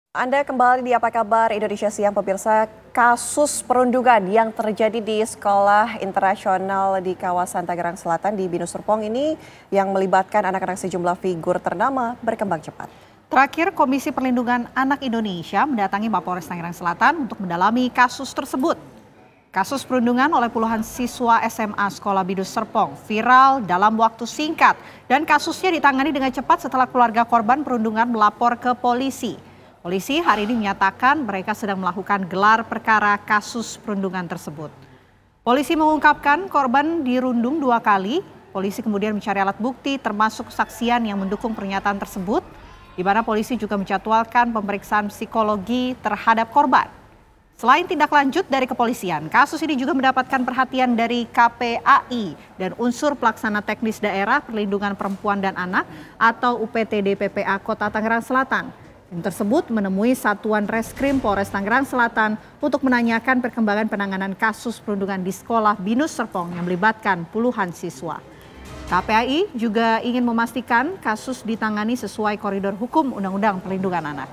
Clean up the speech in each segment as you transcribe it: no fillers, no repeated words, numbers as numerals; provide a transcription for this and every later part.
Anda kembali di Apa Kabar Indonesia Siang, pemirsa. Kasus perundungan yang terjadi di sekolah internasional di kawasan Tangerang Selatan di Binus Serpong ini yang melibatkan anak-anak sejumlah figur ternama berkembang cepat. Terakhir, Komisi Perlindungan Anak Indonesia mendatangi Mapolres Tangerang Selatan untuk mendalami kasus tersebut. Kasus perundungan oleh puluhan siswa SMA Sekolah Binus Serpong viral dalam waktu singkat dan kasusnya ditangani dengan cepat setelah keluarga korban perundungan melapor ke polisi. Polisi hari ini menyatakan mereka sedang melakukan gelar perkara kasus perundungan tersebut. Polisi mengungkapkan korban dirundung 2 kali. Polisi kemudian mencari alat bukti termasuk kesaksian yang mendukung pernyataan tersebut, di mana polisi juga menjadwalkan pemeriksaan psikologi terhadap korban. Selain tindak lanjut dari kepolisian, kasus ini juga mendapatkan perhatian dari KPAI dan unsur pelaksana teknis daerah perlindungan perempuan dan anak atau UPTD PPA Kota Tangerang Selatan. Tim tersebut menemui Satuan Reskrim Polres Tangerang Selatan untuk menanyakan perkembangan penanganan kasus perundungan di sekolah Binus Serpong yang melibatkan puluhan siswa. KPAI juga ingin memastikan kasus ditangani sesuai koridor hukum Undang-Undang Perlindungan Anak.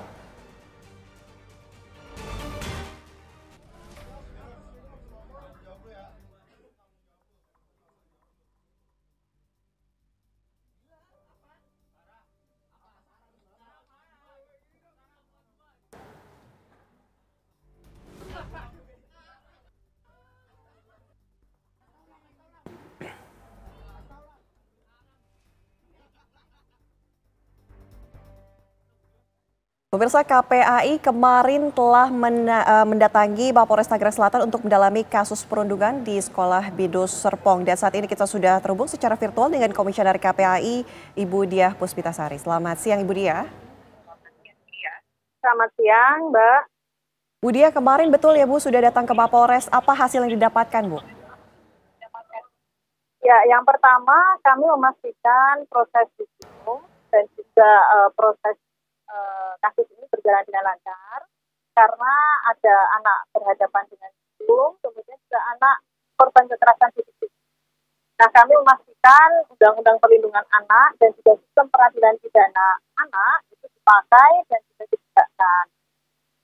Pemirsa, KPAI kemarin telah mendatangi Mapolres Tangerang Selatan untuk mendalami kasus perundungan di sekolah Binus Serpong. Dan saat ini kita sudah terhubung secara virtual dengan Komisioner KPAI, Ibu Diah Puspitasari. Selamat siang, Ibu Diah. Selamat siang, Mbak. Bu Diah, kemarin betul ya Bu sudah datang ke Mapolres. Apa hasil yang didapatkan, Bu? Ya, yang pertama kami memastikan proses hukum dan juga proses kasus ini berjalan dengan lancar karena ada anak berhadapan dengan hukum, kemudian juga anak korban kekerasan fisik. Nah, kami memastikan Undang-Undang Perlindungan Anak dan juga sistem peradilan pidana anak itu dipakai dan juga ditegakkan.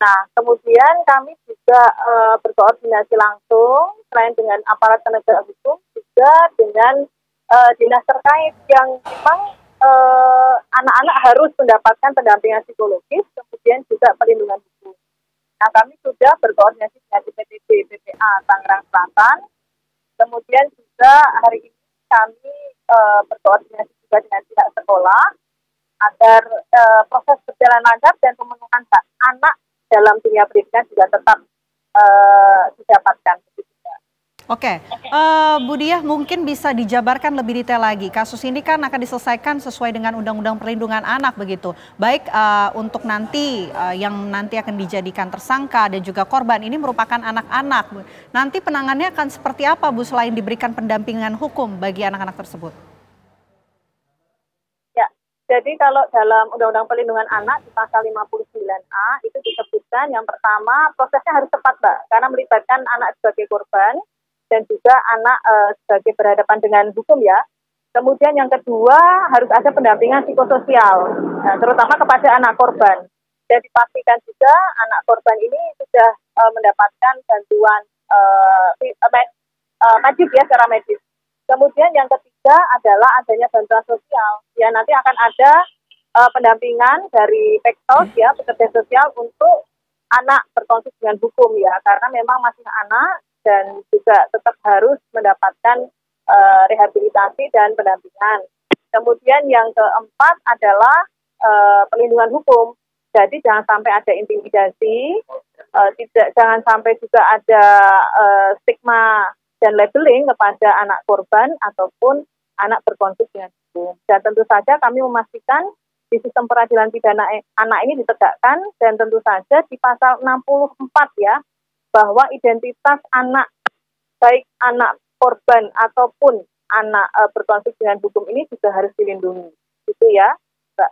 Nah, kemudian kami juga berkoordinasi langsung selain dengan aparat penegak hukum juga dengan dinas terkait yang memang anak-anak harus mendapatkan pendampingan psikologis, kemudian juga perlindungan hukum. Nah, kami sudah berkoordinasi dengan UPTD PPA Tangerang Selatan, kemudian juga hari ini kami berkoordinasi juga dengan pihak sekolah agar proses berjalan lancar dan pemenuhan hak anak dalam dunia pendidikan juga tetap didapatkan. Oke, Bu Diah mungkin bisa dijabarkan lebih detail lagi. Kasus ini kan akan diselesaikan sesuai dengan Undang-Undang Perlindungan Anak begitu. Baik untuk nanti yang nanti akan dijadikan tersangka dan juga korban ini merupakan anak-anak. Nanti penanganannya akan seperti apa Bu selain diberikan pendampingan hukum bagi anak-anak tersebut? Ya, jadi kalau dalam Undang-Undang Perlindungan Anak di pasal 59A itu disebutkan yang pertama prosesnya harus tepat, Mbak, karena melibatkan anak sebagai korban dan juga anak sebagai berhadapan dengan hukum ya. Kemudian yang kedua harus ada pendampingan psikososial, terutama kepada anak korban. Dan dipastikan juga anak korban ini sudah mendapatkan bantuan medis ya, secara medis. Kemudian yang ketiga adalah adanya bantuan sosial. Ya, nanti akan ada pendampingan dari Peksos ya, pekerja sosial untuk anak berkonflik dengan hukum ya, karena memang masih anak dan juga tetap harus mendapatkan rehabilitasi dan pendampingan. Kemudian yang keempat adalah perlindungan hukum. Jadi jangan sampai ada intimidasi, jangan sampai juga ada stigma dan labeling kepada anak korban ataupun anak berkonflik dengan hukum. Dan tentu saja kami memastikan di sistem peradilan pidana anak ini ditegakkan dan tentu saja di pasal 64 ya, bahwa identitas anak, baik anak korban ataupun anak berkonflik dengan hukum ini juga harus dilindungi. Gitu ya, Mbak.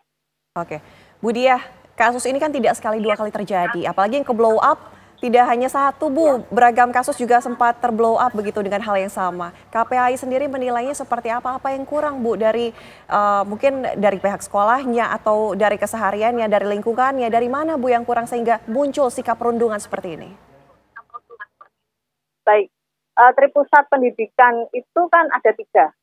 Oke, Bu Diah, kasus ini kan tidak sekali dua kali terjadi, apalagi yang ke blow up Tidak hanya satu Bu, beragam kasus juga sempat terblow up begitu dengan hal yang sama. KPAI sendiri menilainya seperti apa? Apa yang kurang Bu dari mungkin dari pihak sekolahnya atau dari kesehariannya, dari lingkungannya, dari mana Bu yang kurang sehingga muncul sikap perundungan seperti ini? Baik, Tripusat pendidikan itu kan ada 3.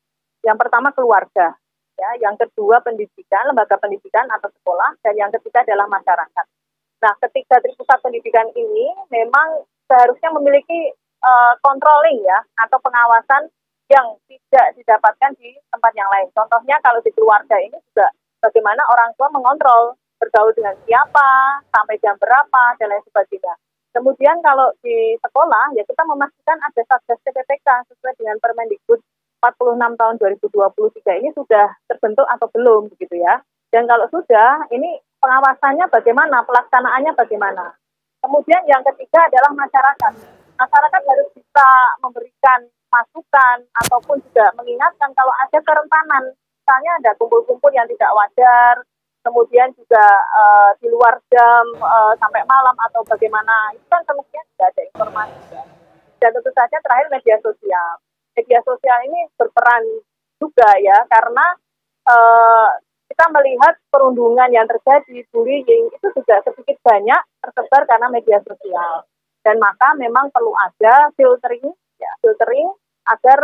Yang pertama keluarga, ya, yang kedua pendidikan, lembaga pendidikan atau sekolah, dan yang ketiga adalah masyarakat. Nah, ketiga Tripusat pendidikan ini memang seharusnya memiliki controlling ya atau pengawasan yang tidak didapatkan di tempat yang lain. Contohnya kalau di keluarga ini juga bagaimana orang tua mengontrol bergaul dengan siapa, sampai jam berapa, dan lain sebagainya. Kemudian kalau di sekolah ya kita memastikan ada Satgas CPPK sesuai dengan Permendikbud 46 tahun 2023 ini sudah terbentuk atau belum begitu ya. Dan kalau sudah, ini pengawasannya bagaimana, pelaksanaannya bagaimana. Kemudian yang ketiga adalah masyarakat. Masyarakat harus bisa memberikan masukan ataupun juga mengingatkan kalau ada kerentanan. Misalnya ada kumpul-kumpul yang tidak wajar, kemudian juga di luar jam sampai malam atau bagaimana. Itu kan kemungkinan tidak ada informasi. Dan tentu saja terakhir media sosial. Media sosial ini berperan juga ya, karena kita melihat perundungan yang terjadi, bullying itu juga sedikit banyak tersebar karena media sosial. Dan maka memang perlu ada filtering agar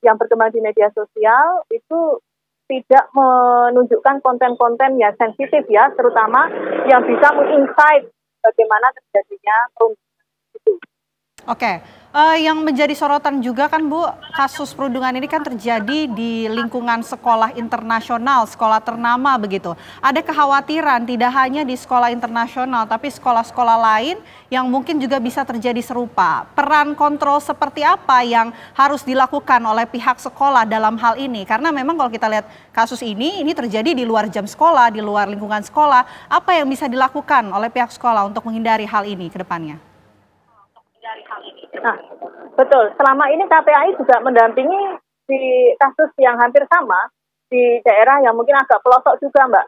yang berkembang di media sosial itu tidak menunjukkan konten-konten yang sensitif ya, terutama yang bisa menginsight bagaimana terjadinya perundungan itu. Oke, yang menjadi sorotan juga kan Bu, kasus perundungan ini kan terjadi di lingkungan sekolah internasional, sekolah ternama begitu. Ada kekhawatiran tidak hanya di sekolah internasional, tapi sekolah-sekolah lain yang mungkin juga bisa terjadi serupa. Peran kontrol seperti apa yang harus dilakukan oleh pihak sekolah dalam hal ini? Karena memang kalau kita lihat kasus ini terjadi di luar jam sekolah, di luar lingkungan sekolah. Apa yang bisa dilakukan oleh pihak sekolah untuk menghindari hal ini ke depannya? Nah, betul. Selama ini KPAI juga mendampingi di kasus yang hampir sama di daerah yang mungkin agak pelosok juga, Mbak.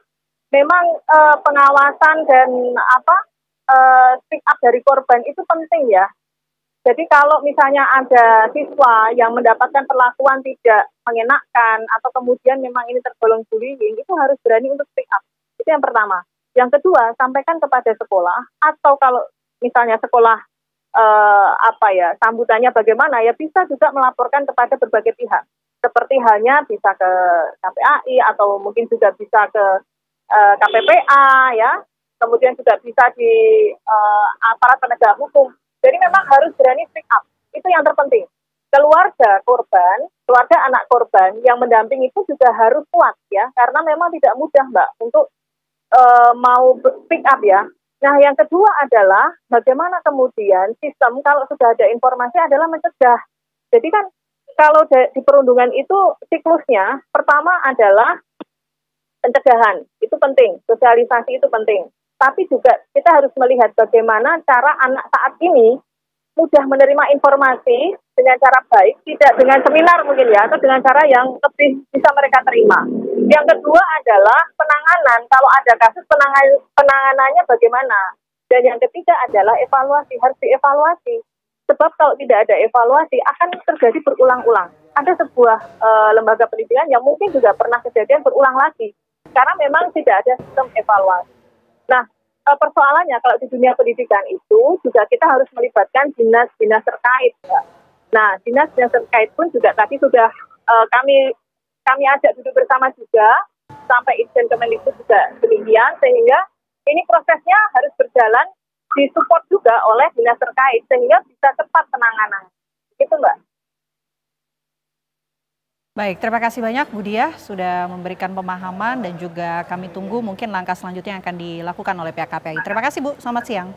Memang pengawasan dan speak up dari korban itu penting ya. Jadi kalau misalnya ada siswa yang mendapatkan perlakuan tidak mengenakan atau kemudian memang ini tergolong bullying, itu harus berani untuk speak up. Itu yang pertama. Yang kedua, sampaikan kepada sekolah atau kalau misalnya sekolah sambutannya bagaimana ya bisa juga melaporkan kepada berbagai pihak seperti halnya bisa ke KPAI atau mungkin juga bisa ke KPPA ya, kemudian juga bisa di aparat penegak hukum. Jadi memang harus berani speak up, itu yang terpenting. Keluarga korban, keluarga anak korban yang mendampingi itu juga harus kuat ya, karena memang tidak mudah Mbak untuk mau speak up ya. Nah, yang kedua adalah bagaimana kemudian sistem kalau sudah ada informasi adalah mencegah. Jadi kan kalau di perundungan itu siklusnya pertama adalah pencegahan, itu penting, sosialisasi itu penting. Tapi juga kita harus melihat bagaimana cara anak saat ini mudah menerima informasi dengan cara baik, tidak dengan seminar mungkin ya, atau dengan cara yang lebih bisa mereka terima. Yang kedua adalah penanganan, kalau ada kasus penanganannya bagaimana. Dan yang ketiga adalah evaluasi, harus dievaluasi. Sebab kalau tidak ada evaluasi akan terjadi berulang-ulang. Ada sebuah lembaga pendidikan yang mungkin juga pernah kejadian berulang lagi. Karena memang tidak ada sistem evaluasi. Nah, persoalannya kalau di dunia pendidikan itu juga kita harus melibatkan dinas-dinas terkait. Ya. Nah, dinas-dinas terkait pun juga tadi sudah kami ajak duduk bersama juga, sampai Irjen Kemendikbud juga demikian, sehingga ini prosesnya harus berjalan, disupport juga oleh dinas terkait, sehingga bisa cepat penanganan. Gitu Mbak. Baik, terima kasih banyak Bu Diah sudah memberikan pemahaman dan juga kami tunggu mungkin langkah selanjutnya yang akan dilakukan oleh pihak KPAI. Terima kasih Bu, selamat siang.